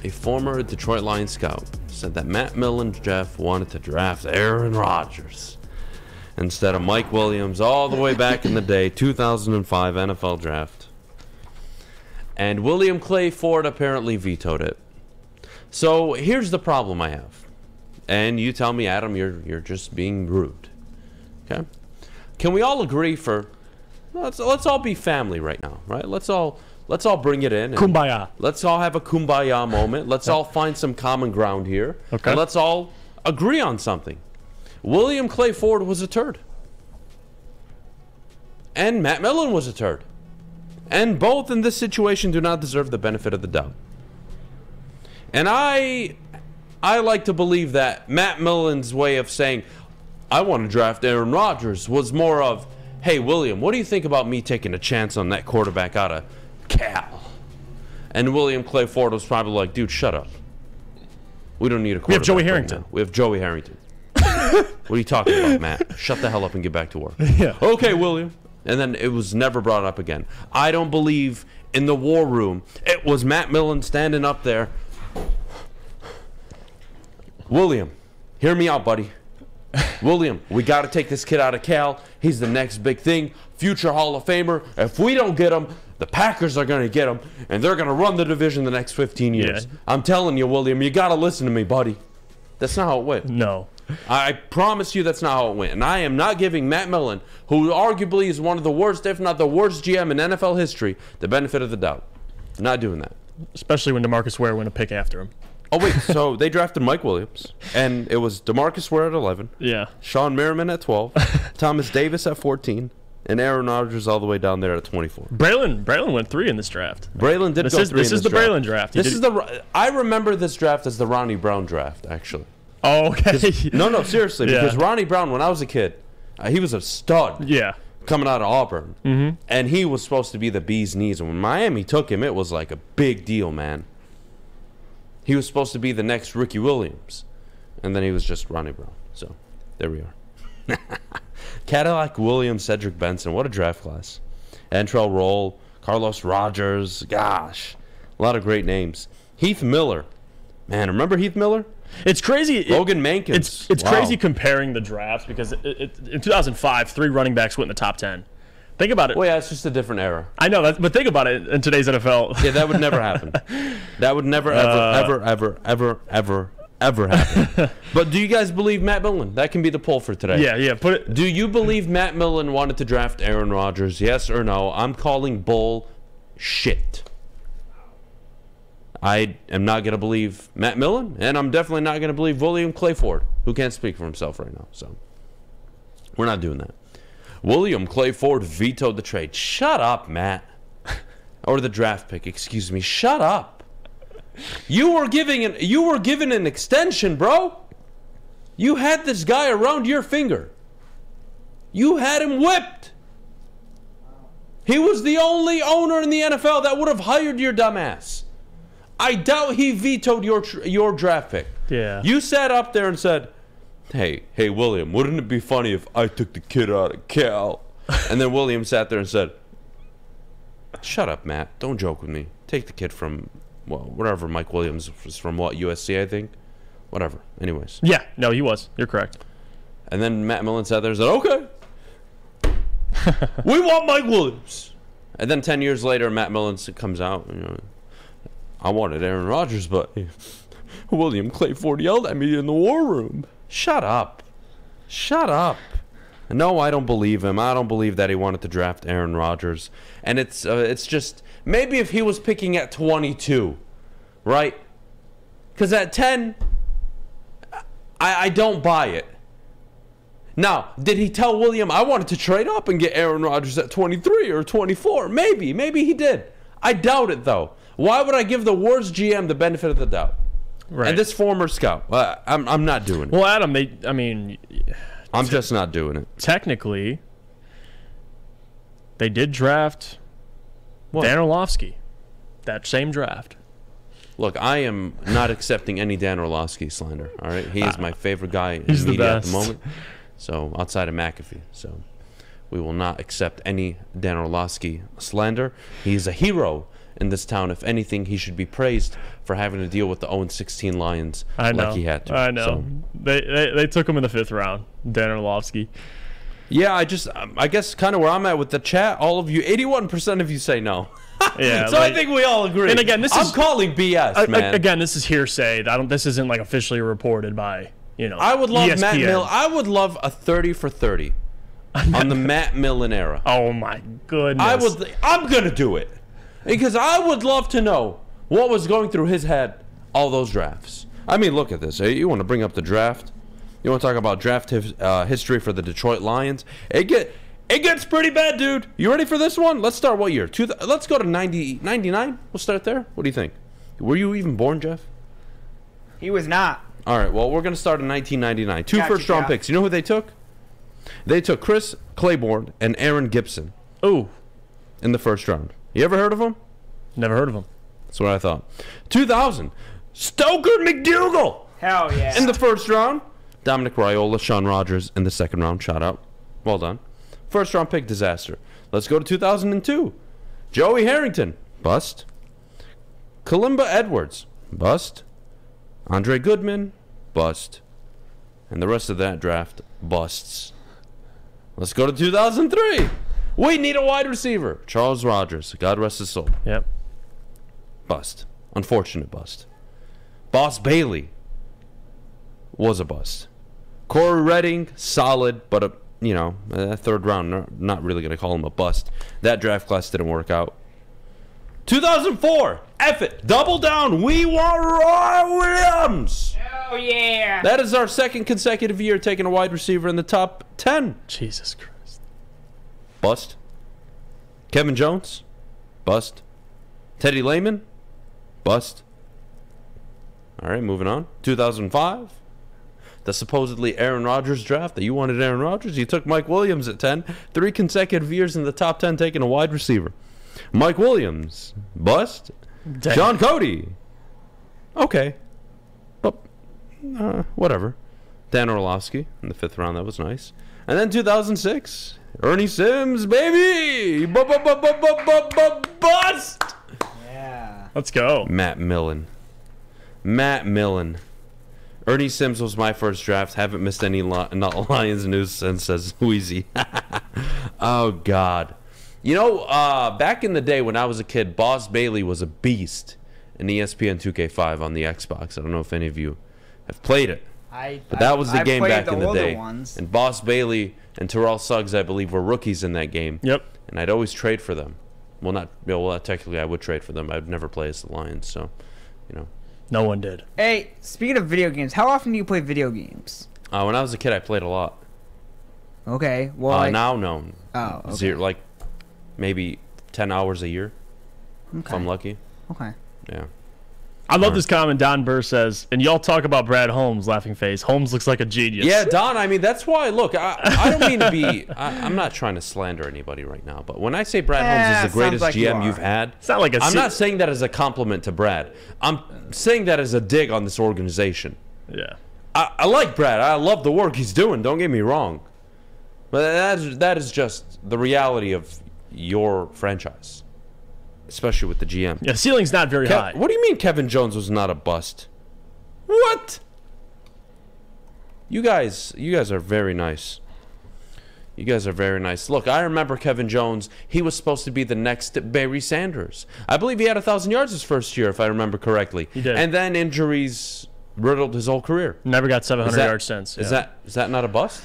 a former Detroit Lions scout, said that Matt Millen Jeff wanted to draft Aaron Rodgers instead of Mike Williams all the way back in the day, 2005 NFL draft. And William Clay Ford apparently vetoed it. So here's the problem I have. And you tell me, Adam, you're just being rude. Okay? Can we all agree for let's all be family right now, right? Let's all bring it in. Kumbaya. Let's all have a kumbaya moment. Let's all find some common ground here. Okay. And let's all agree on something. William Clay Ford was a turd. And Matt Millen was a turd. And both in this situation do not deserve the benefit of the doubt. And I like to believe that Matt Millen's way of saying, I want to draft Aaron Rodgers, was more of, hey, William, what do you think about me taking a chance on that quarterback out of Cal? And William Clay Ford was probably like, dude, shut up. We don't need a quarterback. We have Joey right Harrington. now. We have Joey Harrington. What are you talking about, Matt? Shut the hell up and get back to work. Yeah. Okay, William. And then it was never brought up again. I don't believe in the war room it was Matt Millen standing up there. William, hear me out, buddy. William, we got to take this kid out of Cal. He's the next big thing. Future Hall of Famer. If we don't get him, the Packers are going to get him, and they're going to run the division the next 15 years. Yeah. I'm telling you, William, you got to listen to me, buddy. That's not how it went. No. I promise you that's not how it went. And I am not giving Matt Millen, who arguably is one of the worst, if not the worst GM in NFL history, the benefit of the doubt. I'm not doing that. Especially when DeMarcus Ware went a pick after him. Oh, wait. So they drafted Mike Williams, and it was DeMarcus Ware at 11, Yeah. Sean Merriman at 12, Thomas Davis at 14, and Aaron Rodgers all the way down there at 24. Braylon went 3 in this draft. Braylon did go 3 in This is the draft. Braylon draft. I remember this draft as the Ronnie Brown draft, actually. Oh, okay. No, seriously, Yeah. because Ronnie Brown, when I was a kid, he was a stud. Yeah. Coming out of Auburn. Mm-hmm. And he was supposed to be the bee's knees. And when Miami took him, it was like a big deal, man. He was supposed to be the next Ricky Williams. And then he was just Ronnie Brown. So, there we are. Cadillac Williams, Cedric Benson. What a draft class. Antrell Roll, Carlos Rogers. Gosh. A lot of great names. Heath Miller. Man, remember Heath Miller? It's crazy. Logan Mankins. It's Wow. crazy comparing the drafts because in 2005, 3 running backs went in the top 10. Think about it. Well, yeah, it's just a different era. I know that, but think about it in today's NFL. Yeah, that would never happen. That would never, ever happen. But do you guys believe Matt Millen? That can be the poll for today. Yeah. Put it. Do you believe Matt Millen wanted to draft Aaron Rodgers? Yes or no? I'm calling bull shit. I am not going to believe Matt Millen, and I'm definitely not going to believe William Clay Ford, who can't speak for himself right now. So we're not doing that. William Clay Ford vetoed the trade. Shut up, Matt. Or the draft pick, excuse me. Shut up. You were given an extension, bro. You had this guy around your finger. You had him whipped. He was the only owner in the NFL that would have hired your dumbass. I doubt he vetoed your draft pick. Yeah. You sat up there and said, hey, William, wouldn't it be funny if I took the kid out of Cal? And then William sat there and said, shut up, Matt. Don't joke with me. Take the kid from, well, whatever. Mike Williams was from, what, USC, I think? Whatever. Anyways. Yeah. No, he was. You're correct. And then Matt Millen sat there and said, okay. We want Mike Williams. And then 10 years later, Matt Millen comes out, I wanted Aaron Rodgers, but William Clay Ford yelled at me in the war room. Shut up. Shut up. No, I don't believe him. I don't believe that he wanted to draft Aaron Rodgers. And it's just, maybe if he was picking at 22, right? Because at 10, I don't buy it. Now, did he tell William, I wanted to trade up and get Aaron Rodgers at 23 or 24? Maybe he did. I doubt it, though. Why would I give the worst GM the benefit of the doubt? Right. And this former scout, I'm not doing it. Well, Adam, I'm just not doing it. Technically, they did draft Dan Orlovsky. That same draft. Look, I am not accepting any Dan Orlovsky slander. All right, he is my favorite guy in He's the media best. at the moment. So outside of McAfee, so we will not accept any Dan Orlovsky slander. He's a hero in this town. If anything, he should be praised for having to deal with the 0-16 Lions like he had to. I know. So. They took him in the 5th round, Dan Orlovsky. Yeah, I guess kind of where I'm at with the chat, all of you, 81% of you say no. Yeah, so I think we all agree. And again, I'm calling BS, man. Again, this is hearsay. This isn't like officially reported by, I would love ESPN. Matt Millen. I would love a 30 for 30 on the Matt Millen era. Oh my goodness. I'm going to do it. Because I would love to know what was going through his head all those drafts. I mean, look at this. You want to bring up the draft? You want to talk about draft history for the Detroit Lions? It gets pretty bad, dude. You ready for this one? Let's start what year? Let's go to 99. We'll start there. What do you think? Were you even born, Jeff? He was not. All right, well, we're going to start in 1999. Two Gotcha, first-round picks. You know who they took? They took Chris Claiborne and Aaron Gibson. Ooh. In the first round. You ever heard of them? Never heard of him. That's what I thought. 2000, Stoker McDougal. Hell yeah. In the first round. Dominic Raiola, Aaron Rodgers in the second round. Shout out. Well done. First round pick disaster. Let's go to 2002. Joey Harrington. Bust. Kalimba Edwards. Bust. Andre Goodman. Bust. And the rest of that draft busts. Let's go to 2003. We need a wide receiver. Charles Rogers. God rest his soul. Yep. Bust. Unfortunate bust. Boss Bailey was a bust. Corey Redding, solid, but a third round. Not really going to call him a bust. That draft class didn't work out. 2004, F it, double down. We want Roy Williams. Oh yeah. That is our second consecutive year taking a wide receiver in the top 10. Jesus Christ. Bust. Kevin Jones, bust. Teddy Lehman, bust. All right, moving on. 2005. The supposedly Aaron Rodgers draft that you wanted Aaron Rodgers. You took Mike Williams at 10. 3 consecutive years in the top 10 taking a wide receiver. Mike Williams. Bust. Dang. John Cody. Okay. But, whatever. Dan Orlovsky in the 5th round. That was nice. And then 2006. Ernie Sims, baby. Bust. Yeah. Let's go. Matt Millen. Ernie Sims was my first draft. Haven't missed any Lions news since, says Wheezy. Oh, God. Back in the day when I was a kid, Boss Bailey was a beast in ESPN 2K5 on the Xbox. I don't know if any of you have played it. But that was the game back in the day. Ones. And Boss Bailey and Terrell Suggs, I believe, were rookies in that game. Yep. And I'd always trade for them. Technically I would trade for them. I'd never play as the Lions, so, No one did. Hey, speaking of video games, how often do you play video games? When I was a kid, I played a lot. Okay. Well, now, no. Oh, okay. Zero, maybe 10 hours a year, if I'm lucky. Okay. Yeah. I love this comment. Don Burr says, and y'all talk about Brad Holmes, laughing face. Holmes looks like a genius. Yeah, Don, I mean, that's why, look, I don't mean to be, I'm not trying to slander anybody right now, but when I say Brad Holmes is the greatest like GM you've had, It's not like I'm not saying that as a compliment to Brad. I'm saying that as a dig on this organization. Yeah. I like Brad. I love the work he's doing. Don't get me wrong. But that is just the reality of your franchise, especially with the GM. Yeah, ceiling's not very high. What do you mean Kevin Jones was not a bust? What? You guys are very nice. You guys are very nice. Look, I remember Kevin Jones. He was supposed to be the next Barry Sanders. I believe he had 1,000 yards his first year, if I remember correctly. He did. And then injuries riddled his whole career. Never got 700 yards since. Is that not a bust?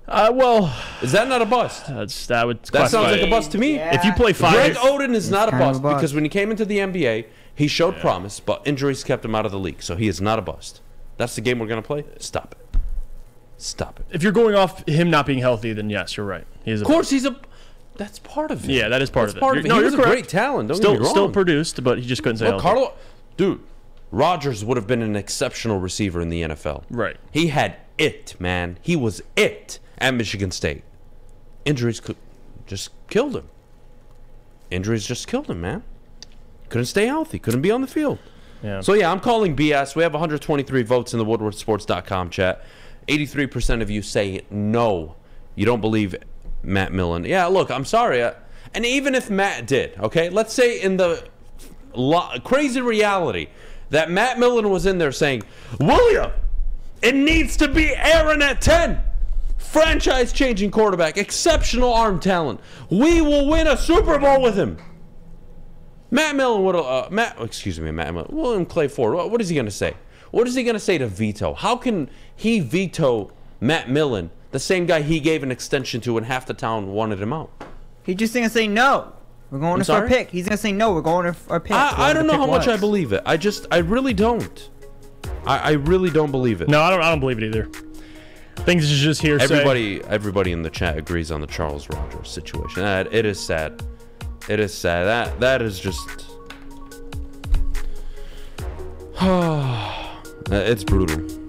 Well, Is that not a bust? that would That classify sounds like it. a bust to me. Yeah. If you play Greg 5 Oden is not a kind of a bust bust. because when he came into the NBA, he showed promise, but injuries kept him out of the league. So he is not a bust. That's the game we're going to play? Stop it. Stop it. if you're going off him not being healthy, then yes, you're right. He's Of course, that's part of it. Yeah, that is part That's of it. part of it. No, He you're was a correct. great talent. Don't get me wrong. Still produced, but he just couldn't stay Look, healthy. Dude, Rodgers would have been an exceptional receiver in the NFL. Right. He had it, man. He was it at Michigan State. Injuries just killed him. Injuries just killed him, man. Couldn't stay healthy. Couldn't be on the field. Yeah. So, yeah, I'm calling BS. We have 123 votes in the WoodwardSports.com chat. 83% of you say no. You don't believe Matt Millen. Yeah, look, I'm sorry. And even if Matt did, okay, let's say in the crazy reality that Matt Millen was in there saying, William, it needs to be Aaron at 10. Franchise-changing quarterback, exceptional arm talent. We will win a Super Bowl with him. Matt Millen would Matt Millen. William Clay Ford. What is he going to say? What is he going to say to veto? How can he veto Matt Millen, the same guy he gave an extension to and half the town wanted him out? He's just going to say no. We're going for a pick. He's going to say no. We're going for a pick. I don't know how much I believe it. I really don't. I really don't believe it. No, I don't believe it either. Things is just hearsay. Everybody in the chat agrees on the Charles Rodgers situation. It is sad. It is sad. That is just. It's brutal.